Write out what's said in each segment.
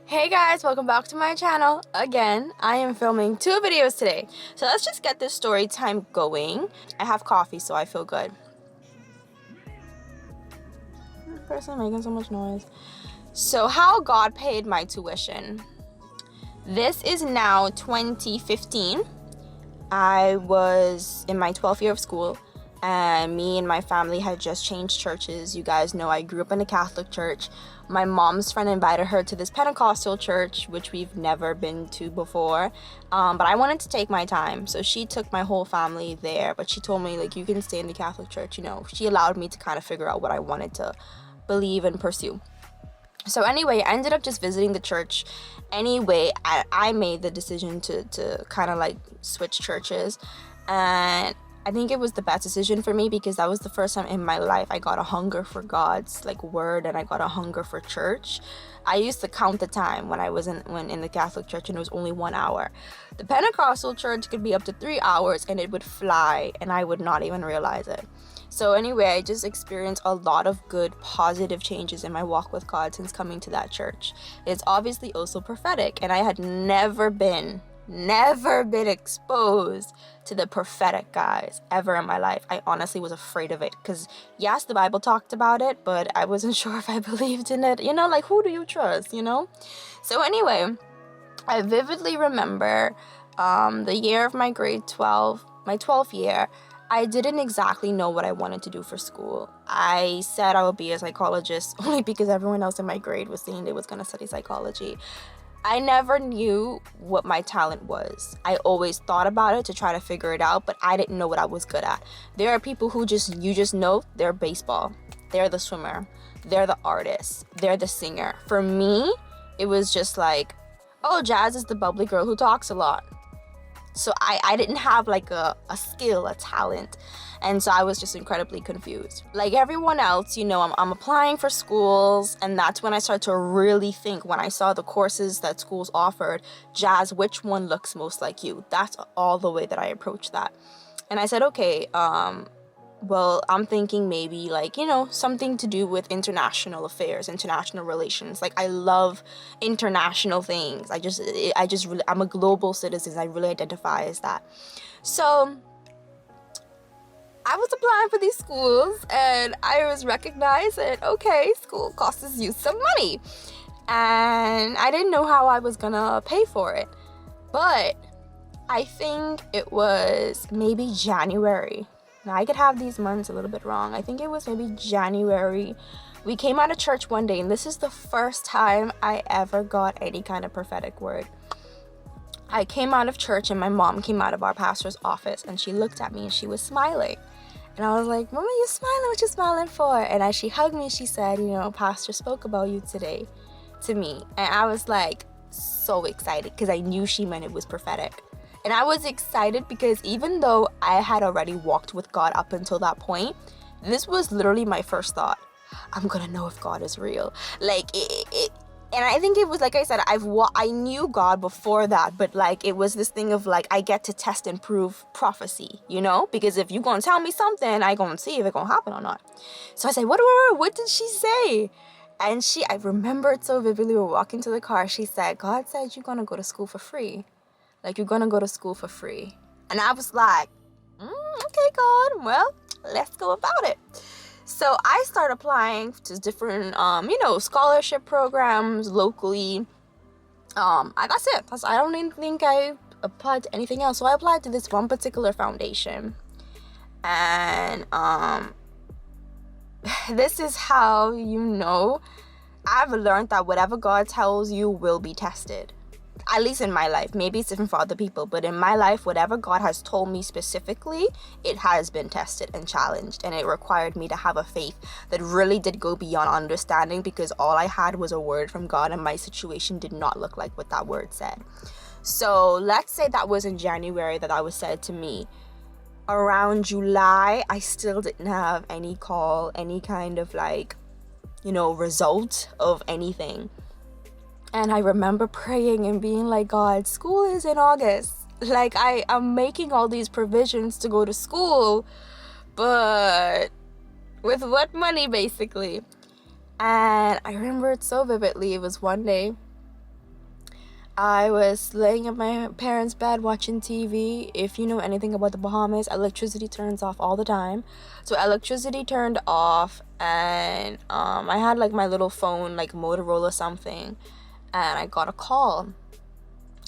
Hey guys, welcome back to my channel. Again, I am filming 2 videos today. So let's just get this story time going. I have coffee, so I feel good. This person making so much noise. So how God paid my tuition. This is now 2015. I was in my 12th year of school, and me and my family had just changed churches. You guys know I grew up in a Catholic church. My mom's friend invited her to this Pentecostal church, which we've never been to before, but I wanted to take my time, so she took my whole family there. But she told me, like, you can stay in the Catholic church. She allowed me to kind of figure out what I wanted to believe and pursue. So anyway, I ended up just visiting the church. Anyway, I made the decision to kind of like switch churches, and I think it was the best decision for me because that was the first time in my life I got a hunger for God's like word, and I got a hunger for church. I used to count the time when I was in the Catholic church, and it was only 1 hour. The Pentecostal church could be up to 3 hours, and it would fly, and I would not even realize it. So anyway, I just experienced a lot of good, positive changes in my walk with God since coming to that church. It's obviously also prophetic, and I had never been exposed to the prophetic, guys, ever in my life. I honestly was afraid of it because, yes, the Bible talked about it, but I wasn't sure if I believed in it. Like, who do you trust, So anyway, I vividly remember the year of my grade 12, my 12th year. I didn't exactly know what I wanted to do for school. I said I would be a psychologist only because everyone else in my grade was saying they was going to study psychology. I never knew what my talent was. I always thought about it to try to figure it out, but I didn't know what I was good at. There are people who you just know they're baseball, they're the swimmer, they're the artist, they're the singer. For me, it was just like, oh, Jazz is the bubbly girl who talks a lot. So I didn't have like a skill, a talent. And so I was just incredibly confused. Like everyone else, I'm applying for schools, and that's when I started to really think, when I saw the courses that schools offered, Jazz, which one looks most like you? That's all the way that I approached that. And I said, okay, well, I'm thinking maybe like, something to do with international affairs, international relations. Like, I love international things. I'm a global citizen. I really identify as that. So I was applying for these schools, and I was recognized that, okay, school costs you some money. And I didn't know how I was gonna pay for it. But I think it was maybe January. Now, I could have these months a little bit wrong. I think it was maybe January. We came out of church one day, and this is the first time I ever got any kind of prophetic word. I came out of church, and my mom came out of our pastor's office, and she looked at me, and she was smiling. And I was like, Mama, you smiling? What you smiling for? And as she hugged me, she said, Pastor spoke about you today to me. And I was like so excited because I knew she meant it was prophetic. And I was excited because even though I had already walked with God up until that point, this was literally my first thought. I'm gonna know if God is real. Like, and I think it was, like I said, I knew God before that, but like it was this thing of like, I get to test and prove prophecy, because if you gonna tell me something, I gonna see if it gonna happen or not. So I said, what did she say? And I remember it so vividly. We were walking to the car. She said, God said you're gonna go to school for free. Like, you're gonna go to school for free. And I was like, okay, God, well, let's go about it. So I started applying to different, scholarship programs locally. That's it. I don't even think I applied to anything else. So I applied to this one particular foundation. And this is how I've learned that whatever God tells you will be tested. At least in my life. Maybe it's different for other people, but in my life, whatever God has told me specifically, it has been tested and challenged, and it required me to have a faith that really did go beyond understanding, because all I had was a word from God, and my situation did not look like what that word said. So let's say that was in January that was said to me. Around July, I still didn't have any call, any kind of result of anything. And I remember praying and being like, God, school is in August. Like, I'm making all these provisions to go to school, but with what money, basically? And I remember it so vividly. It was one day I was laying in my parents' bed watching TV. If you know anything about the Bahamas, electricity turns off all the time. So electricity turned off, and I had like my little phone, like Motorola something, and I got a call.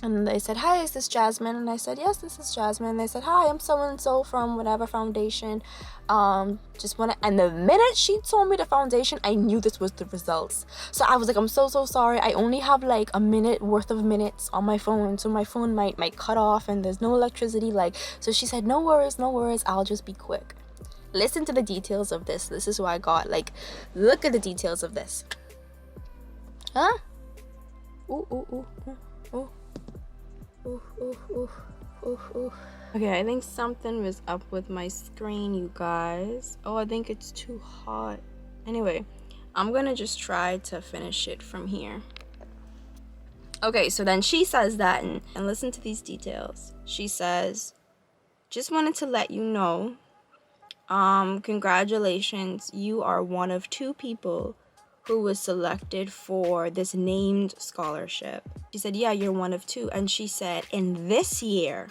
And they said, "Hi, is this Jasmine?" And I said, "Yes, this is Jasmine." And they said, "Hi, I'm so and so from whatever foundation. Just wanna." And the minute she told me the foundation, I knew this was the results. So I was like, "I'm so sorry. I only have like a minute worth of minutes on my phone, so my phone might cut off, and there's no electricity." Like, so she said, "No worries, no worries. I'll just be quick." Listen to the details of this. This is what I got. Like, look at the details of this. Huh? Ooh, ooh, ooh, ooh, ooh. Ooh, ooh, ooh, ooh, ooh. Okay, I think something was up with my screen, you guys. Oh, I think it's too hot. Anyway, I'm gonna just try to finish it from here. Okay, so then she says that, and listen to these details. She says, "Just wanted to let you know, congratulations, you are one of 2 people who was selected for this named scholarship." She said, "Yeah, you're one of 2." And she said, "In this year,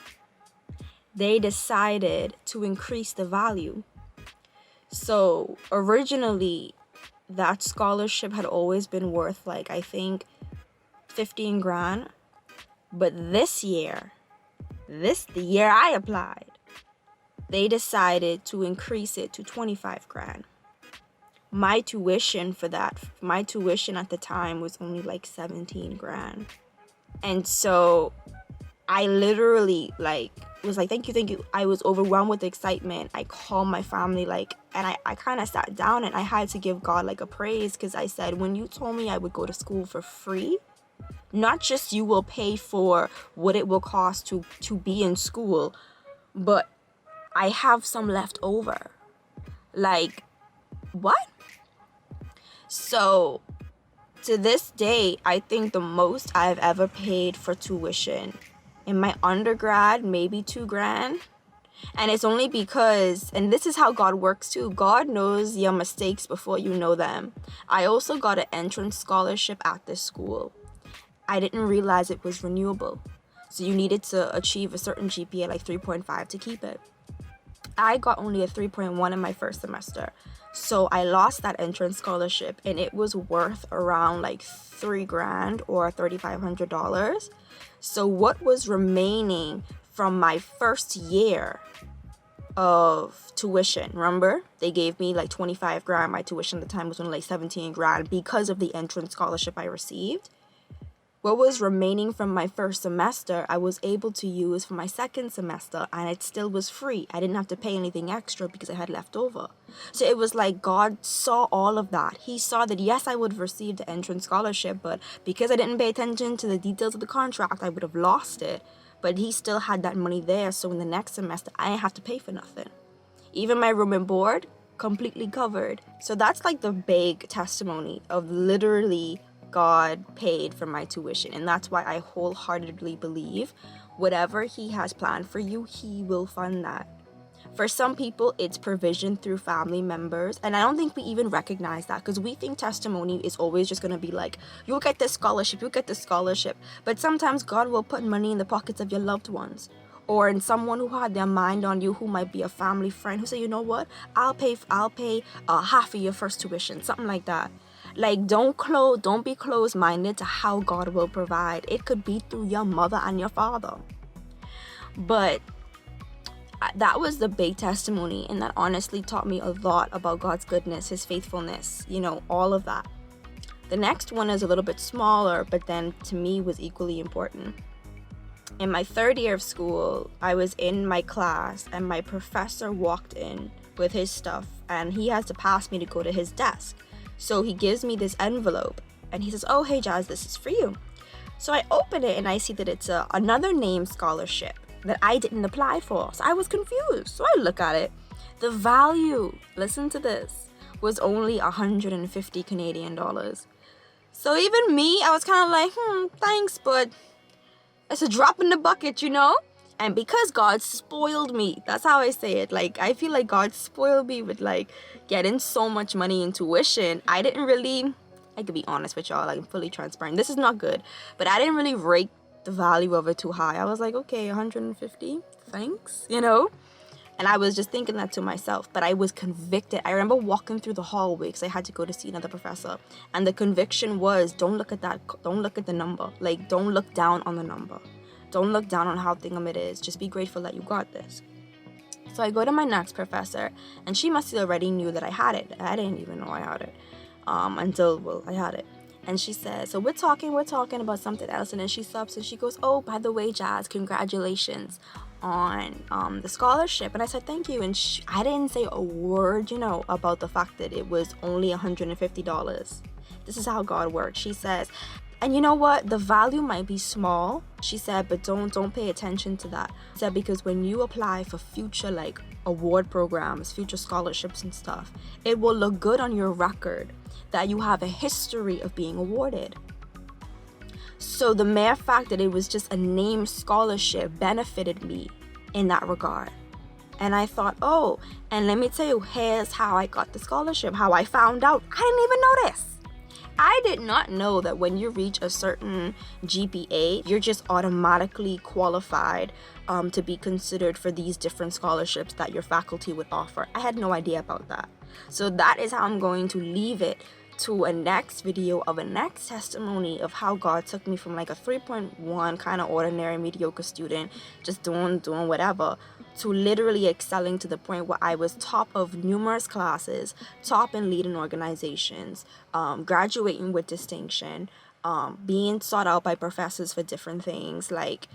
they decided to increase the value." So originally, that scholarship had always been worth like, I think, 15 grand. But this year, the year I applied, they decided to increase it to 25 grand. My tuition at the time was only like 17 grand. And so I literally was like, thank you. I was overwhelmed with excitement. I called my family, and I kind of sat down and I had to give God like a praise, because I said, when you told me I would go to school for free, not just you will pay for what it will cost to be in school, but I have some left over. Like, what? So to this day, I think the most I've ever paid for tuition in my undergrad, maybe 2 grand. And it's only because, and this is how God works too, God knows your mistakes before you know them. I also got an entrance scholarship at this school. I didn't realize it was renewable. So you needed to achieve a certain GPA, like 3.5, to keep it. I got only a 3.1 in my first semester. So I lost that entrance scholarship, and it was worth around like 3 grand or $3,500. So what was remaining from my first year of tuition, remember, they gave me like 25 grand. My tuition at the time was only like 17 grand because of the entrance scholarship I received. What was remaining from my first semester, I was able to use for my second semester, and it still was free. I didn't have to pay anything extra because I had left over. So it was like God saw all of that. He saw that, yes, I would have received the entrance scholarship, but because I didn't pay attention to the details of the contract, I would have lost it. But he still had that money there, so in the next semester, I didn't have to pay for nothing. Even my room and board, completely covered. So that's like the big testimony of literally God paid for my tuition. And that's why I wholeheartedly believe whatever he has planned for you, he will fund that. For some people, it's provision through family members. And I don't think we even recognize that, because we think testimony is always just going to be like, you'll get this scholarship, you'll get this scholarship. But sometimes God will put money in the pockets of your loved ones, or in someone who had their mind on you, who might be a family friend, who say, you know what, I'll pay half of your first tuition, something like that. Like, don't be closed-minded to how God will provide. It could be through your mother and your father. But that was the big testimony, and that honestly taught me a lot about God's goodness, his faithfulness, all of that. The next one is a little bit smaller, but then to me was equally important. In my 3rd year of school, I was in my class, and my professor walked in with his stuff, and he has to pass me to go to his desk. So he gives me this envelope, and he says, "Oh, hey, Jazz, this is for you." So I open it, and I see that it's another named scholarship that I didn't apply for. So I was confused. So I look at it. The value, listen to this, was only 150 Canadian dollars. So even me, I was kind of like, thanks, but it's a drop in the bucket, And because God spoiled me, that's how I say it. Like, I feel like God spoiled me with getting so much money in tuition. I could be honest with y'all, like, I'm fully transparent. This is not good, but I didn't really the value of it too high. I was like, okay, 150, thanks, you know? And I was just thinking that to myself, but I was convicted. I remember walking through the hallway because I had to go to see another professor. And the conviction was, don't look at that. Don't look at the number. Like, don't look down on the number. Don't look down on how thingam it is. Just be grateful that you got this. So I go to my next professor, and she must have already knew that I had it. I didn't even know I had it until I had it. And she says, so we're talking about something else. And then she stops and she goes, oh, by the way, Jazz, congratulations on the scholarship. And I said, thank you. And I didn't say a word, about the fact that it was only $150. This is how God works. She says, and you know what? The value might be small, she said, but don't pay attention to that. She said, because when you apply for future like award programs, future scholarships and stuff, it will look good on your record that you have a history of being awarded. So the mere fact that it was just a named scholarship benefited me in that regard. And I thought, oh, and let me tell you, here's how I got the scholarship, how I found out. I didn't even know this. I did not know that when you reach a certain GPA, you're just automatically qualified to be considered for these different scholarships that your faculty would offer. I had no idea about that. So that is how I'm going to leave it to a next video of a next testimony of how God took me from like a 3.1 kind of ordinary mediocre student, just doing whatever, to literally excelling to the point where I was top of numerous classes, top in leading organizations, graduating with distinction, being sought out by professors for different things, like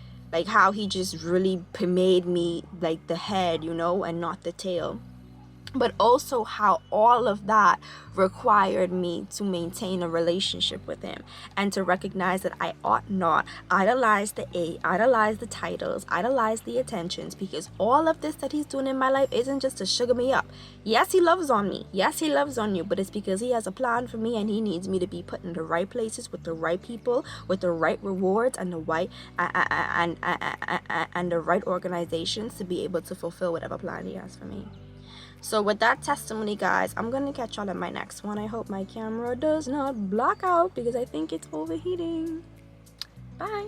how he just really made me like the head, and not the tail. But also how all of that required me to maintain a relationship with him and to recognize that I ought not idolize the titles, idolize the attentions, because all of this that he's doing in my life isn't just to sugar me up. Yes, he loves on me. Yes, he loves on you, but it's because he has a plan for me and he needs me to be put in the right places with the right people, with the right rewards and the right and the right organizations to be able to fulfill whatever plan he has for me. So with that testimony, guys, I'm going to catch y'all in my next one. I hope my camera does not block out because I think it's overheating. Bye.